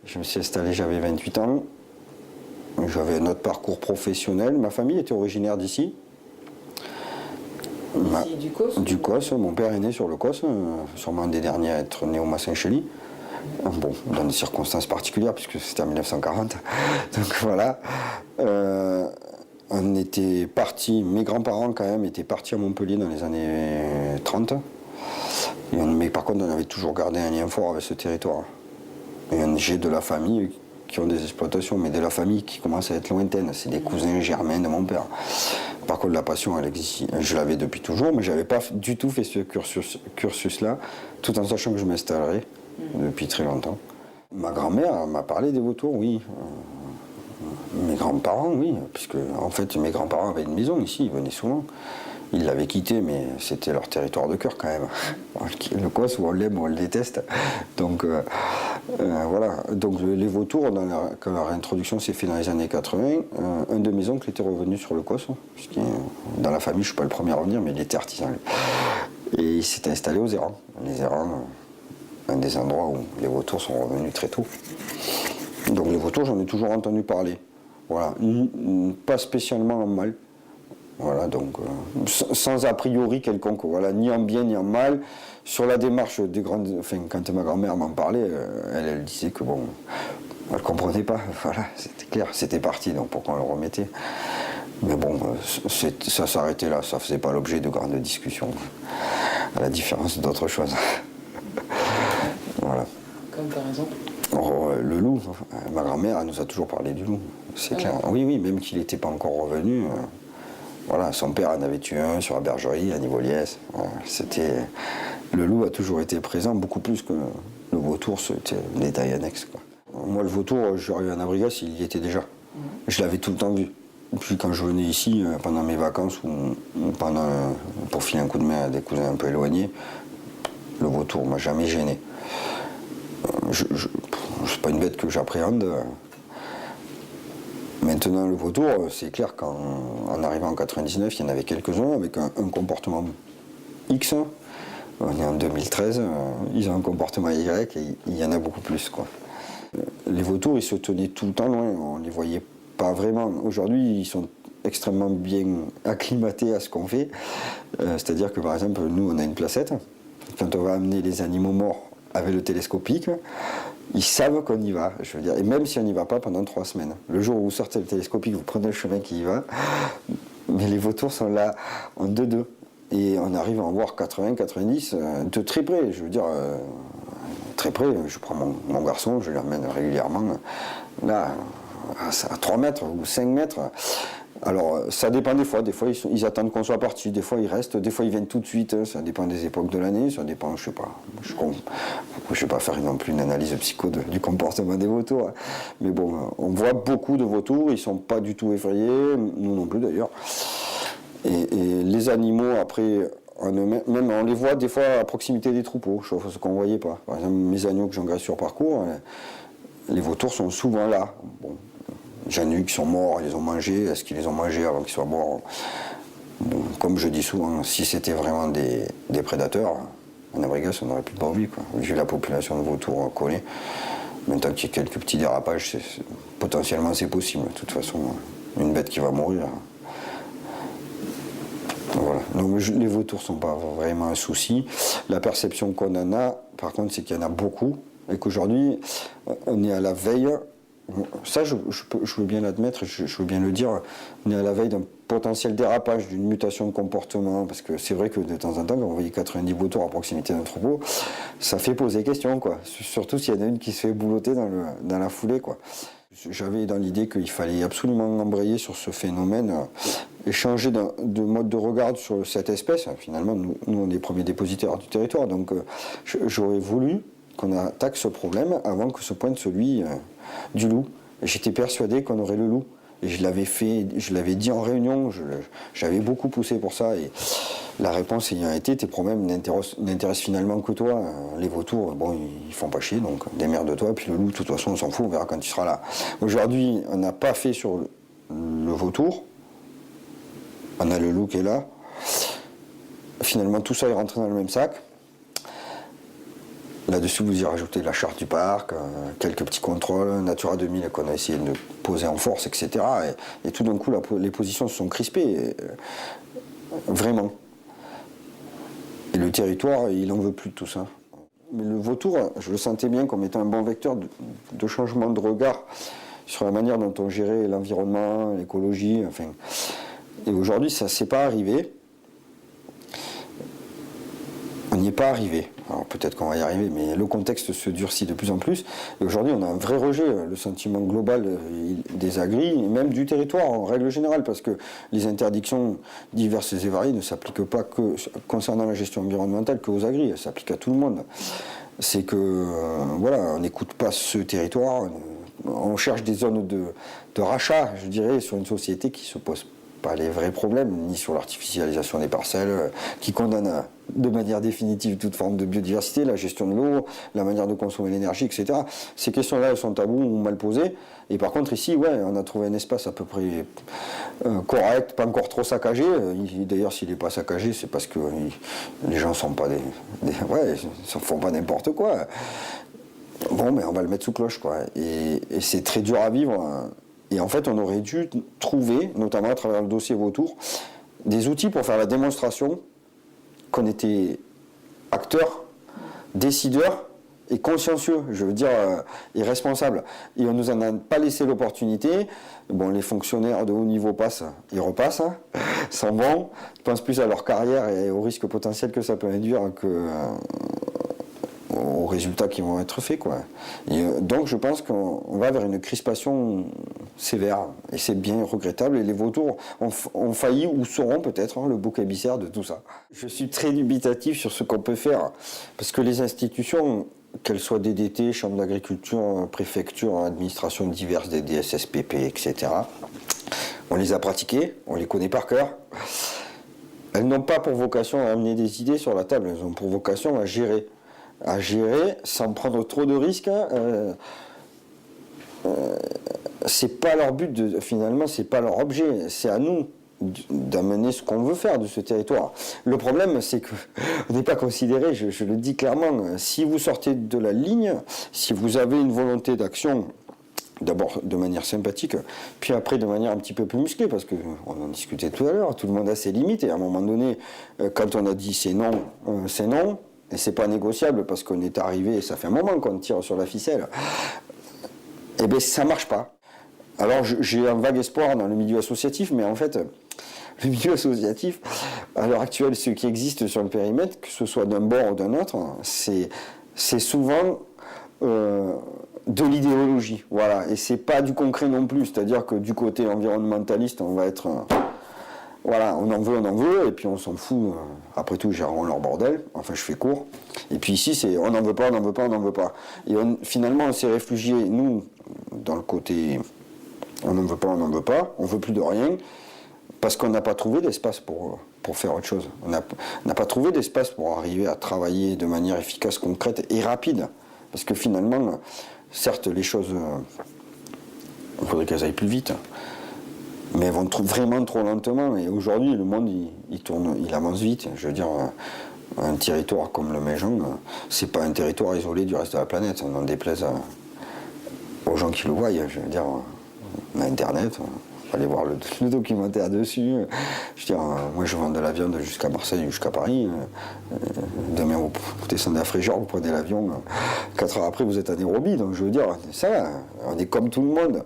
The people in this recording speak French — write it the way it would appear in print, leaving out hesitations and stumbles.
Je me suis installé, j'avais 28 ans. J'avais un autre parcours professionnel. Ma famille était originaire d'ici. Ici, du Causse? Du Causse. Mon père est né sur le Causse, sûrement un des derniers à être né au Massin-Chély. Bon, dans des circonstances particulières, puisque c'était en 1940. Donc voilà. On était partis, mes grands-parents quand même étaient partis à Montpellier dans les années 30. Mais par contre, on avait toujours gardé un lien fort avec ce territoire. J'ai de la famille qui ont des exploitations, mais de la famille qui commence à être lointaine. C'est des cousins germains de mon père. Par contre, la passion, elle existe. Je l'avais depuis toujours, mais je n'avais pas du tout fait ce cursus-là, tout en sachant que je m'installerais depuis très longtemps. Ma grand-mère m'a parlé des vautours, oui. Mes grands-parents, oui, puisque en fait, mes grands-parents avaient une maison ici, ils venaient souvent. Ils l'avaient quitté, mais c'était leur territoire de cœur quand même. Le Causse, où on l'aime ou on le déteste. Donc voilà. Donc les vautours, quand leur introduction s'est faite dans les années 80, un de mes oncles était revenu sur le Causse. Dans la famille, je ne suis pas le premier à revenir, mais il était artisan. Et il s'est installé aux Érins. Les Érins, un des endroits où les vautours sont revenus très tôt. Donc les vautours, j'en ai toujours entendu parler. Voilà. Pas spécialement en mal. Voilà, donc sans a priori quelconque, voilà, ni en bien ni en mal. Sur la démarche des grandes, enfin, quand ma grand-mère m'en parlait, elle disait que bon, elle ne comprenait pas, voilà, c'était clair, c'était parti, donc pourquoi on le remettait. Mais bon, ça s'arrêtait là, ça ne faisait pas l'objet de grandes discussions, à la différence d'autres choses. Voilà. Comme par exemple? Le loup, ma grand-mère, elle nous a toujours parlé du loup, c'est clair. Oui, oui, même qu'il n'était pas encore revenu. Voilà, son père en avait tué un sur la bergerie à Nivoliès. Voilà, le loup a toujours été présent, beaucoup plus que le vautour, c'était un détail annexe, quoi. Moi, le vautour, j'arrivais à Abrigas, il y était déjà. Je l'avais tout le temps vu. Puis quand je venais ici, pendant mes vacances, ou pour filer un coup de main à des cousins un peu éloignés, le vautour m'a jamais gêné. C'est pas une bête que j'appréhende. Maintenant, le vautour, c'est clair qu'en arrivant en 99, il y en avait quelques-uns avec un comportement X. On est en 2013, ils ont un comportement Y et il y en a beaucoup plus, quoi. Les vautours, ils se tenaient tout le temps loin, on ne les voyait pas vraiment. Aujourd'hui, ils sont extrêmement bien acclimatés à ce qu'on fait. C'est-à-dire que, par exemple, nous, on a une placette. Quand on va amener les animaux morts avec le télescopique, ils savent qu'on y va, je veux dire, et même si on n'y va pas pendant 3 semaines. Le jour où vous sortez le télescopique, vous prenez le chemin qui y va, mais les vautours sont là en 2-2. Et on arrive à en voir 80, 90, de très près, je veux dire, très près. Je prends mon garçon, je l'emmène régulièrement, là, à 3 mètres ou 5 mètres. Alors, ça dépend des fois ils attendent qu'on soit parti, des fois ils restent, des fois ils viennent tout de suite, ça dépend des époques de l'année, ça dépend, je sais pas, je vais pas faire non plus une analyse psycho du comportement des vautours, hein. Mais bon, on voit beaucoup de vautours, ils sont pas du tout effrayés, nous non plus d'ailleurs. Et les animaux, après, même on les voit des fois à proximité des troupeaux, chose qu'on voyait pas. Par exemple, mes agneaux que j'engraisse sur parcours, les vautours sont souvent là. Bon, j'en ai eu qui sont morts, ils les ont mangés. Est-ce qu'ils les ont mangés avant qu'ils soient morts? Bon, comme je dis souvent, si c'était vraiment des prédateurs, en Abrigas, on n'aurait plus de brebis, quoi. Vu la population de vautours collée. Maintenant qu'il y a quelques petits dérapages, potentiellement c'est possible. De toute façon, une bête qui va mourir. Voilà. Donc les vautours ne sont pas vraiment un souci. La perception qu'on en a, par contre, c'est qu'il y en a beaucoup. Et qu'aujourd'hui, on est à la veille. Ça, je veux bien l'admettre, je veux bien le dire, on est à la veille d'un potentiel dérapage, d'une mutation de comportement, parce que c'est vrai que de temps en temps, quand on voyait 90 vautours à proximité d'un troupeau, ça fait poser question, quoi. Surtout s'il y en a une qui se fait boulotter dans la foulée, quoi. J'avais dans l'idée qu'il fallait absolument embrayer sur ce phénomène et changer de mode de regard sur cette espèce. Finalement, nous on est les premiers dépositaires du territoire, donc j'aurais voulu qu'on attaque ce problème avant que se pointe celui du loup. J'étais persuadé qu'on aurait le loup. Et je l'avais dit en réunion, j'avais beaucoup poussé pour ça. Et la réponse ayant été, tes problèmes n'intéressent finalement que toi. Les vautours, bon, ils font pas chier, donc démerde-toi. Puis le loup, de toute façon, on s'en fout, on verra quand il sera là. Aujourd'hui, on n'a pas fait sur le vautour. On a le loup qui est là. Finalement, tout ça est rentré dans le même sac. Là-dessus, vous y rajoutez la charte du parc, quelques petits contrôles, Natura 2000 qu'on a essayé de poser en force, etc. Et tout d'un coup, les positions se sont crispées, vraiment. Et le territoire, il n'en veut plus de tout ça. Mais le vautour, je le sentais bien comme étant un bon vecteur de changement de regard sur la manière dont on gérait l'environnement, l'écologie, enfin. Et aujourd'hui, ça ne s'est pas arrivé. On n'y est pas arrivé. Alors peut-être qu'on va y arriver, mais le contexte se durcit de plus en plus. Et aujourd'hui, on a un vrai rejet, le sentiment global des agris, et même du territoire en règle générale, parce que les interdictions diverses et variées ne s'appliquent pas que concernant la gestion environnementale qu'aux agris, elles s'appliquent à tout le monde. C'est que, voilà, on n'écoute pas ce territoire, on cherche des zones de rachat, je dirais, sur une société qui se pose pas les vrais problèmes, ni sur l'artificialisation des parcelles, qui condamne de manière définitive toute forme de biodiversité, la gestion de l'eau, la manière de consommer l'énergie, etc. Ces questions-là, elles sont tabous ou mal posées. Et par contre, ici, ouais, on a trouvé un espace à peu près correct, pas encore trop saccagé. D'ailleurs, s'il n'est pas saccagé, c'est parce que les gens ne sont pas ouais, ils ne font pas n'importe quoi. Bon, mais on va le mettre sous cloche, quoi. Et c'est très dur à vivre. Et en fait, on aurait dû trouver, notamment à travers le dossier Vautour, des outils pour faire la démonstration qu'on était acteurs, décideurs et consciencieux, je veux dire, et responsables. Et on ne nous en a pas laissé l'opportunité. Bon, les fonctionnaires de haut niveau passent, ils repassent, s'en vont, pensent plus à leur carrière et au risque potentiel que ça peut induire aux résultats qui vont être faits, quoi. Et donc je pense qu'on va vers une crispation sévère et c'est bien regrettable et les vautours ont failli ou seront peut-être le bouc émissaire de tout ça. Je suis très dubitatif sur ce qu'on peut faire parce que les institutions, qu'elles soient DDT, Chambre d'agriculture, préfecture, administrations diverses des DSSPP, etc., on les a pratiquées, on les connaît par cœur. Elles n'ont pas pour vocation à amener des idées sur la table, elles ont pour vocation à gérer sans prendre trop de risques. C'est pas leur but, finalement, c'est pas leur objet. C'est à nous d'amener ce qu'on veut faire de ce territoire. Le problème, c'est qu'on n'est pas considéré, je le dis clairement, si vous sortez de la ligne, si vous avez une volonté d'action, d'abord de manière sympathique, puis après de manière un petit peu plus musclée, parce qu'on en discutait tout à l'heure, tout le monde a ses limites, et à un moment donné, quand on a dit c'est non, et c'est pas négociable parce qu'on est arrivé, et ça fait un moment qu'on tire sur la ficelle, et bien ça marche pas. Alors j'ai un vague espoir dans le milieu associatif, mais en fait, le milieu associatif, à l'heure actuelle, ce qui existe sur le périmètre, que ce soit d'un bord ou d'un autre, c'est souvent de l'idéologie, voilà, et c'est pas du concret non plus, c'est-à-dire que du côté environnementaliste, on va être... Voilà, on en veut, et puis on s'en fout. Après tout, ils géreront leur bordel. Enfin, je fais court. Et puis ici, c'est on n'en veut pas, on n'en veut pas, on n'en veut pas. Et finalement, on s'est réfugié, nous, dans le côté on n'en veut pas, on n'en veut pas, on veut plus de rien, parce qu'on n'a pas trouvé d'espace pour faire autre chose. On n'a pas trouvé d'espace pour arriver à travailler de manière efficace, concrète et rapide. Parce que finalement, certes, les choses, il faudrait qu'elles aillent plus vite. Mais elles vont vraiment trop lentement. Et aujourd'hui, le monde, il avance vite. Je veux dire, un territoire comme le Méjean, c'est pas un territoire isolé du reste de la planète. On en déplaise aux gens qui le voient. Je veux dire, on a Internet, on va aller voir le documentaire dessus. Je veux dire, moi, je vends de la viande jusqu'à Marseille, jusqu'à Paris. Demain, vous descendez à Fréjord, vous prenez l'avion. 4 heures après, vous êtes à Nairobi. Donc, je veux dire, ça, on est comme tout le monde.